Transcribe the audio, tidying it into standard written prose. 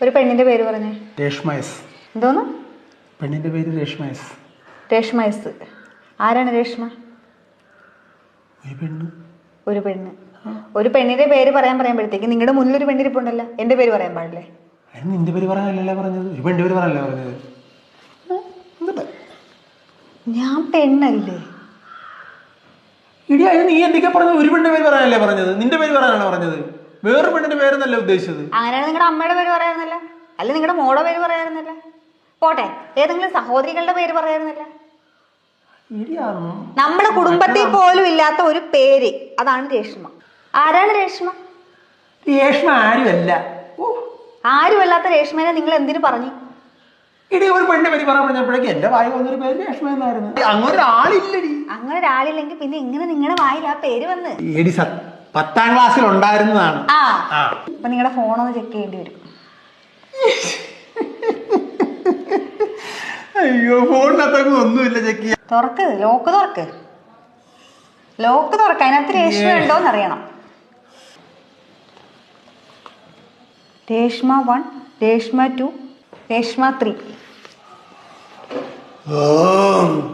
ഒരു പെണ്ണിന്റെ പേര് പറഞ്ഞേ. രേഷ്മ എസ്. എന്തോന്ന്? പെണ്ണിന്റെ പേര് രേഷ്മ എസ്. രേഷ്മ എസ്. ആരാണ് രേഷ്മ? ഒരു പെണ്ണ്. ഒരു പെണ്ണ്. ഒരു പെണ്ണിന്റെ പേര് പറയുമ്പോഴത്തേക്ക് നിങ്ങളുടെ മുന്നിൽ ഒരു പെണ്ണിരിപ്പുണ്ടല്ലോ, എന്റെ പേര് പറയാൻ പാടില്ലേ? നിന്റെ പേര് പറയാനല്ലേ പറഞ്ഞത്, ഒരു പെണ്ണിന്റെ പേര് പറയാനല്ലേ പറഞ്ഞത്. ഞാൻ പെണ്ണല്ലേ? ഇടി അതിന് നീ എന്തൊക്കെ പറഞ്ഞത്? ഒരു പെണ്ണിന്റെ പേര് പറയാനല്ലേ പറഞ്ഞത്, നിന്റെ പേര് പറയാനാണ് പറഞ്ഞത്. വേറൊരു പെണ്ണിന്റെ പേരെന്നല്ല ഉദ്ദേശിച്ചത്. അങ്ങനെയാണ് നിങ്ങളുടെ അമ്മയുടെ പേര് പറയാറുന്നില്ല, അല്ലെ നിങ്ങളുടെ മോടെ പേര് പറയാറുന്നില്ല, പോട്ടെ ഏതെങ്കിലും സഹോദരികളുടെ പേര് പറയാറുന്നില്ല. നമ്മുടെ കുടുംബത്തിൽ പോലും ഇല്ലാത്ത ഒരു പേര്, അതാണ് രേഷ്മ. ആരാണ് രേഷ്മ? രേഷ്മ ആരുമല്ല. ആരുമല്ലാത്ത രേഷ്മേനെ നിങ്ങൾ എന്തിനു പറഞ്ഞു? ഇടി ഒരു പെണ്ണിന്റെ പേര് പറയാൻ പറഞ്ഞപ്പോഴേക്ക് എന്റെ വായി വന്നൊരു പേര് രേഷ്മ എന്നായിരുന്നു. അങ്ങനെ ഒരാളില്ലടി. അങ്ങനെ ഒരാളില്ലെങ്കിൽ പിന്നെ എങ്ങനെ നിങ്ങളുടെ വായിൽ ആ പേര് വന്ന്? 10ാം ക്ലാസ്സിൽ ഉണ്ടായിരുന്നതാണ്. അപ്പൊ നിങ്ങളുടെ ഫോണൊന്ന് ചെക്ക് ചെയ്യേണ്ടി വരും. അയ്യോ, ഫോണിനകത്തൊക്കെ ഒന്നുമില്ല ചെക്ക് ചെയ്യാൻ. തുറക്ക്, ലോക്ക് തുറക്ക്, ലോക്ക് തുറക്ക്. അതിനകത്ത് രേഷ്മ ഉണ്ടോന്ന് അറിയണം. രേഷ്മ 1, രേഷ്മ 2, രേഷ്മ 3.